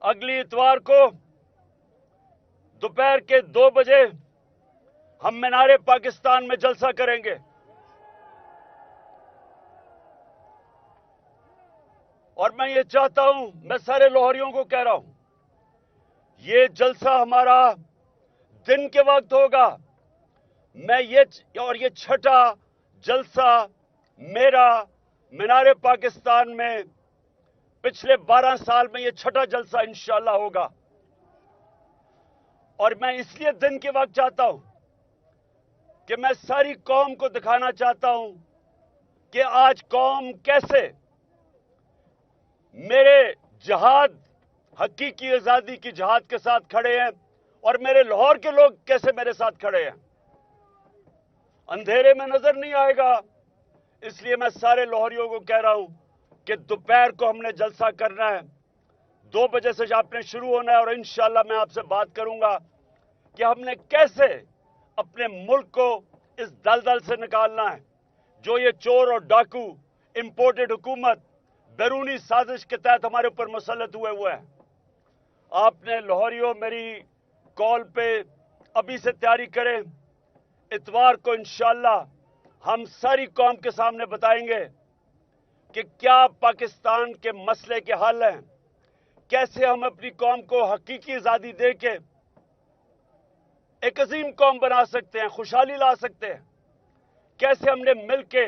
अगली इतवार को दोपहर के 2 बजे हम मीनारे पाकिस्तान में जलसा करेंगे। और मैं ये चाहता हूं, मैं सारे लाहौरियों को कह रहा हूं, ये जलसा हमारा दिन के वक्त होगा। ये छठा जलसा मेरा मीनारे पाकिस्तान में पिछले 12 साल में ये छठा जलसा इंशाअल्लाह होगा। और मैं इसलिए दिन के वक्त चाहता हूं कि मैं सारी कौम को दिखाना चाहता हूं कि आज कौम कैसे मेरे जिहाद, हकीकी आजादी की जिहाद के साथ खड़े हैं और मेरे लाहौर के लोग कैसे मेरे साथ खड़े हैं। अंधेरे में नजर नहीं आएगा। इसलिए मैं सारे लाहौरियों को कह रहा हूं कि दोपहर को हमने जलसा करना है, 2 बजे से आपने शुरू होना है। और इंशाअल्लाह मैं आपसे बात करूंगा कि हमने कैसे अपने मुल्क को इस दलदल से निकालना है जो ये चोर और डाकू इंपोर्टेड हुकूमत बैरूनी साजिश के तहत हमारे ऊपर मुसल्लत हुए हैं। आपने लाहौरियों मेरी कॉल पे अभी से तैयारी करें। इतवार को इंशाअल्लाह हम सारी कौम के सामने बताएंगे कि क्या पाकिस्तान के मसले के हल हैं, कैसे हम अपनी कौम को हकीकी आजादी दे के एक अजीम कौम बना सकते हैं, खुशहाली ला सकते हैं, कैसे हमने मिल के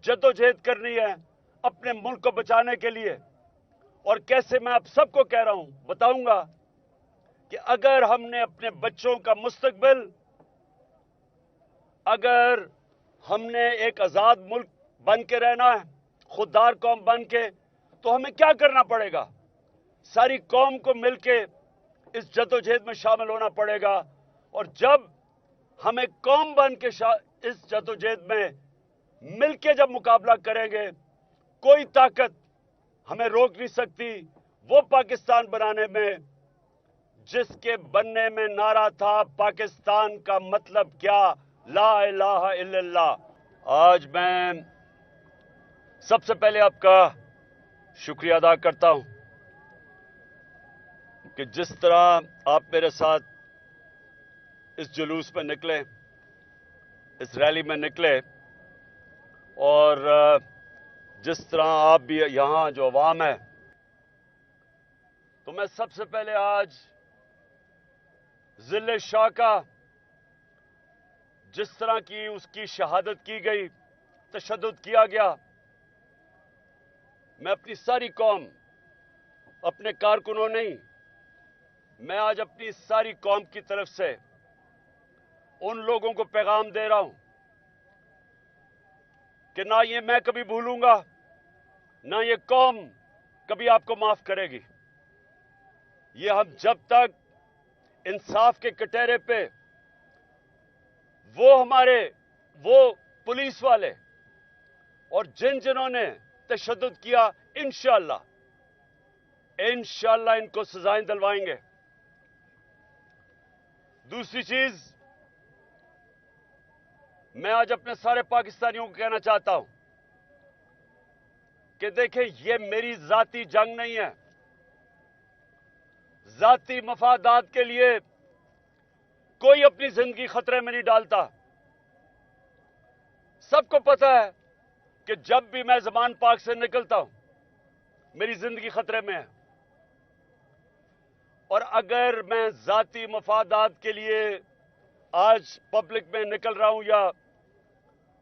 जद्दोजहद करनी है अपने मुल्क को बचाने के लिए। और कैसे मैं आप सबको कह रहा हूं, बताऊंगा कि अगर हमने अपने बच्चों का मुस्तकबिल, अगर हमने एक आजाद मुल्क बन के रहना है, खुददार कौम बन के, तो हमें क्या करना पड़ेगा? सारी कौम को मिलके इस जद्दोजहद में शामिल होना पड़ेगा। और जब हमें कौम बन के इस जद्दोजहद में मिलके जब मुकाबला करेंगे, कोई ताकत हमें रोक नहीं सकती वो पाकिस्तान बनाने में जिसके बनने में नारा था पाकिस्तान का मतलब क्या, ला इलाहा इल्लल्लाह। आज मैं सबसे पहले आपका शुक्रिया अदा करता हूं कि जिस तरह आप मेरे साथ इस जुलूस में निकले, इस रैली में निकले, और जिस तरह आप भी यहां जो अवाम है, तो मैं सबसे पहले आज जिले शाह का जिस तरह की उसकी शहादत की गई, तशद्दुद किया गया, मैं अपनी सारी कौम, अपने कारकुनों नहीं, मैं आज अपनी सारी कौम की तरफ से उन लोगों को पैगाम दे रहा हूं कि ना ये मैं कभी भूलूंगा, ना ये कौम कभी आपको माफ करेगी। ये हम जब तक इंसाफ के कटहरे पे वो पुलिस वाले और जिन्होंने तशद्दुद किया, इंशाअल्लाह इनको सजाएं दिलवाएंगे। दूसरी चीज, मैं आज अपने सारे पाकिस्तानियों को कहना चाहता हूं कि देखें, ये मेरी जाती जंग नहीं है। जाती मफादात के लिए कोई अपनी जिंदगी खतरे में नहीं डालता। सबको पता है कि जब भी मैं ज़मान पाक से निकलता हूं, मेरी जिंदगी खतरे में है। और अगर मैं जाती मफादात के लिए आज पब्लिक में निकल रहा हूं या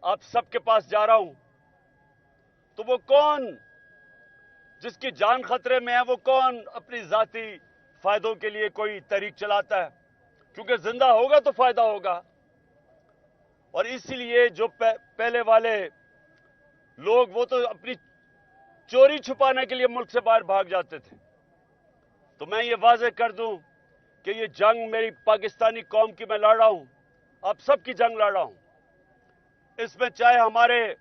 आप सबके पास जा रहा हूं, तो वो कौन जिसकी जान खतरे में है, वो कौन अपनी जाती फायदों के लिए कोई तहरीक चलाता है? क्योंकि जिंदा होगा तो फायदा होगा। और इसीलिए जो पहले वाले लोग, वो तो अपनी चोरी छुपाने के लिए मुल्क से बाहर भाग जाते थे। तो मैं ये वाज़ेह कर दूं कि ये जंग मेरी पाकिस्तानी कौम की मैं लड़ रहा हूं, आप सबकी जंग लड़ रहा हूं। इसमें चाहे हमारे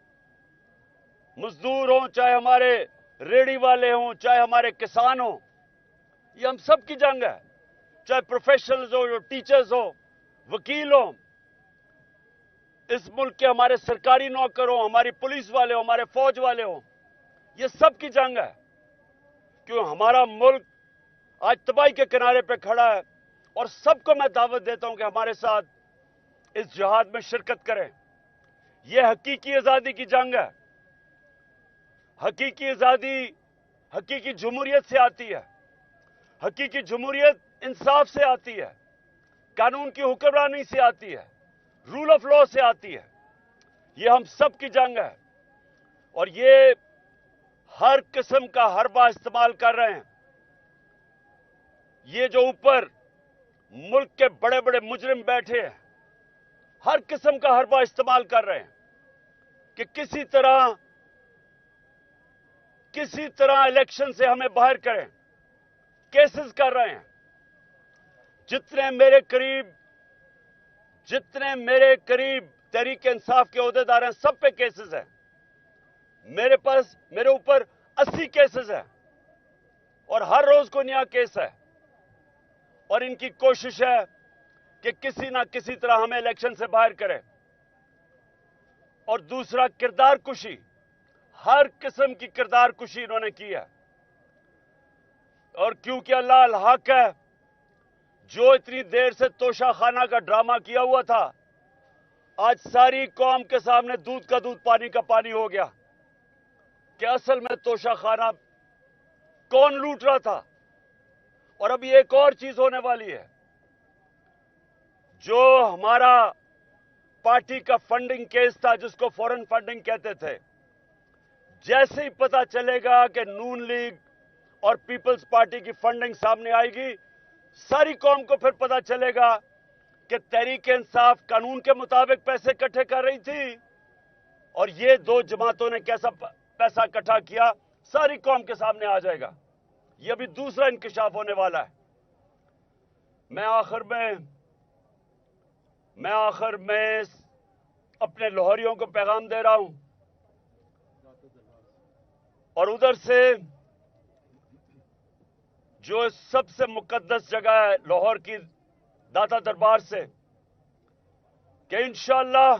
मजदूर हों, चाहे हमारे रेहड़ी वाले हों, चाहे हमारे किसान हों, ये हम सबकी जंग है। चाहे प्रोफेशनल्स हो, जो टीचर्स हो, वकील हो, इस मुल्क के हमारे सरकारी नौकर हो, हमारी पुलिस वाले हो, हमारे फौज वाले हो, ये सबकी जंग है। क्यों? हमारा मुल्क आज तबाही के किनारे पे खड़ा है, और सबको मैं दावत देता हूं कि हमारे साथ इस जिहाद में शिरकत करें। यह हकीकी आजादी की जंग है। हकीकी आजादी हकीकी जमहूरियत से आती है। हकीकी जमहूरियत इंसाफ से आती है, कानून की हुक्मरानी से आती है, रूल ऑफ लॉ से आती है। ये हम सब की जंग है, और ये हर किस्म का हरबा इस्तेमाल कर रहे हैं। ये जो ऊपर मुल्क के बड़े बड़े मुजरिम बैठे हैं, हर किस्म का हरबा इस्तेमाल कर रहे हैं कि किसी तरह इलेक्शन से हमें बाहर करें। केसेस कर रहे हैं। जितने मेरे करीब तहरीक इंसाफ के ओहदेदार हैं, सब पे केसेस हैं। मेरे ऊपर 80 केसेस हैं, और हर रोज को नया केस है। और इनकी कोशिश है कि किसी ना किसी तरह हमें इलेक्शन से बाहर करें। और दूसरा, किरदार कुशी, हर किस्म की किरदार कुशी इन्होंने की है। और क्योंकि अल्लाह अल हक है, जो इतनी देर से तोशाखाना का ड्रामा किया हुआ था, आज सारी कौम के सामने दूध का दूध पानी का पानी हो गया कि असल में तोशाखाना कौन लूट रहा था। और अभी एक और चीज होने वाली है। जो हमारा पार्टी का फंडिंग केस था, जिसको फॉरेन फंडिंग कहते थे, जैसे ही पता चलेगा कि नून लीग और पीपल्स पार्टी की फंडिंग सामने आएगी, सारी कौम को फिर पता चलेगा कि तहरीक इंसाफ कानून के मुताबिक पैसे इकट्ठे कर रही थी, और ये दो जमातों ने कैसा पैसा इकट्ठा किया, सारी कौम के सामने आ जाएगा। ये अभी दूसरा इंकिशाफ होने वाला है। मैं आखिर में अपने लाहौरियों को पैगाम दे रहा हूं, और उधर से जो सबसे मुकद्दस जगह है लाहौर की दाता दरबार से, कि इंशाअल्लाह